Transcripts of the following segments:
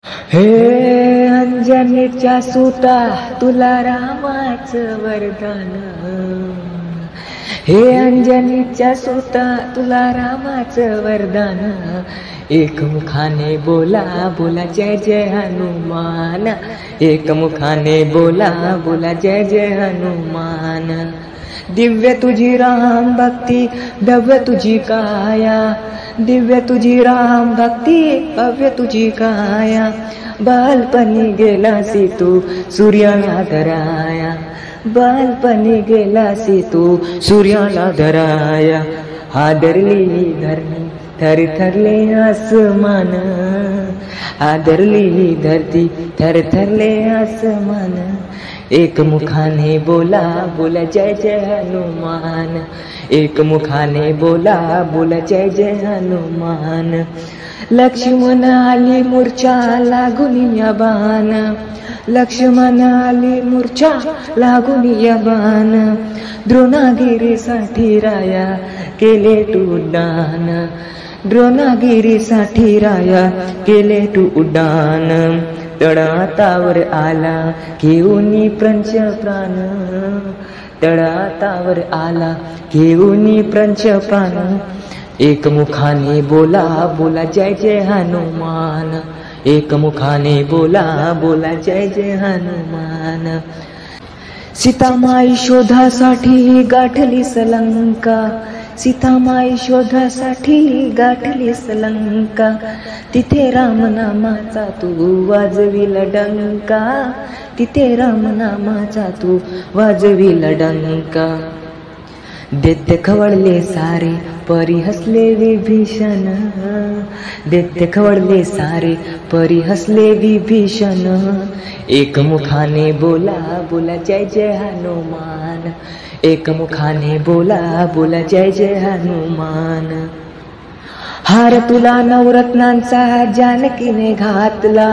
हे अंजनीच्या सुता तुला रामाचं वरदान। हे अंजनीच्या सुता तुला रामाचं वरदान। एकमुखाने बोला बोला जय जय हनुमान। एकमुखाने बोला बोला जय जय हनुमान। दिव्य तुझी राम भक्ती भव्य तुझी काया। दिव्य तुझी राम भक्ती भव्य तुझी काया। बालपणी गेलासी तू सूर्याला धराया। बालपणी गेलासी तू सूर्याला धराया। हादरली धरणी थरथरले आसमान। हादरली धरती थरथरले आसमान। एकमुखाने बोला बोला जय जय हनुमान। एकमुखाने बोला बोला जय जय हनुमान। लक्ष्मण आली मूर्छा लागून या बाण। लक्ष्मण आली मूर्छा लागून या बाण। द्रोणागिरीसाठी राया केले तू उड्डाण। द्रोणागिरीसाठी राया केले तू उड्डाण। तळातावर आला घेऊन पंच प्राण। तळातावर आला घेऊन पंच प्राण। एकमुखाने बोला बोला जय जय हनुमान। एकमुखाने बोला बोला जय जय हनुमान। सीतामाई शोधासाठी गाठली लंका। सीतामाई शोधासाठी गाठली लंका। तिथे रामनामाचा तू वाजविल डंका। तिथे रामनामाचा तू वाजविल डंका। दैत्य खवळले सारे परी हसले विभीषण। दैत्य खवळले सारे परी हसले विभीषण। एकमुखाने बोला बोला जय जय हनुमान। एकमुखाने बोला बोला जय जय हनुमान। हार तुला नवरत्नांचा जानकीने घातला।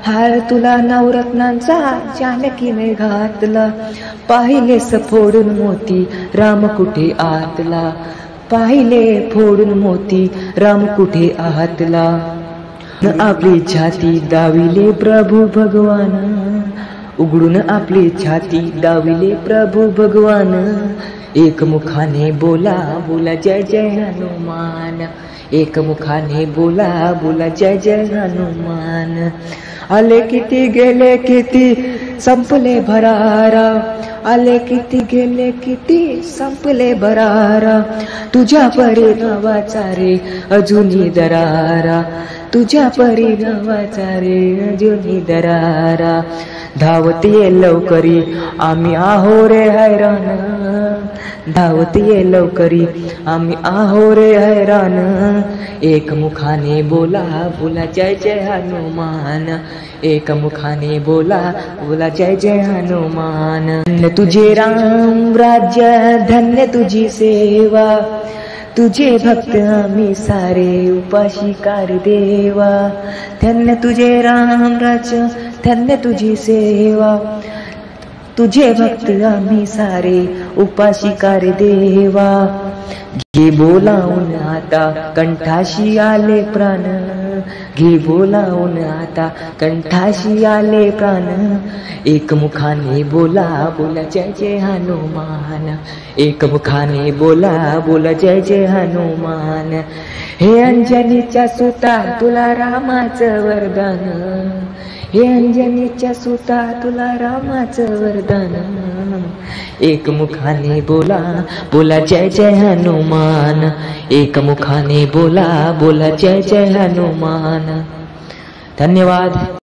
हार तुला नवरत्नांचा जानकीने घातला। पाहिले फोडून मोती राम कुठे आतला। पाहिले फोडून मोती राम कुठे आतला। आपली छाती दाविले प्रभू भगवान। उघडून आपली छाती दाविले प्रभू भगवान। एकमुखाने बोला बोला जय जय हनुमान। एकमुखाने बोला बोला जय जय हनुमान। आले किती गेले किती संपले भरारा। आले किती गेले किती संपले भरारा। तुझ्या परिणावाचा रे अजूनही दरारा। तुझ्या परिणावाचा रे अजूनही दरारा। धावत ये लवकरी आम्ही आहो रे हैराण। धावत ये लवकरी आम्ही आहो रे हैराण। एकमुखाने बोला बोला जय जय हनुमान। एकमुखाने बोला बोला जय जय हनुमान। धन्य तुझे राम राज्य धन्य तुझी सेवा। तुझे भक्त आम्ही सारे उपाशी कार देवा। धन्य तुझे राम राज्य धन्य तुझी सेवा। तुझे भक्त आम्ही सारे उपाशी कार देवा। घे बोलावून आता कंठाशी आले प्राण। घे बोलावून आता कंठाशी आले प्राण। एकमुखाने बोला बोला जय जय हनुमान। एकमुखाने बोला बोला जय जय हनुमान। हे अंजनीच्या सुता तुला रामाचं वरदान। हे अंजनीच्या सुता तुला रामाचं वरदान। एकमुखाने बोला बोला जय जय हनुमान। एकमुखाने बोला बोला जय जय हनुमान। धन्यवाद।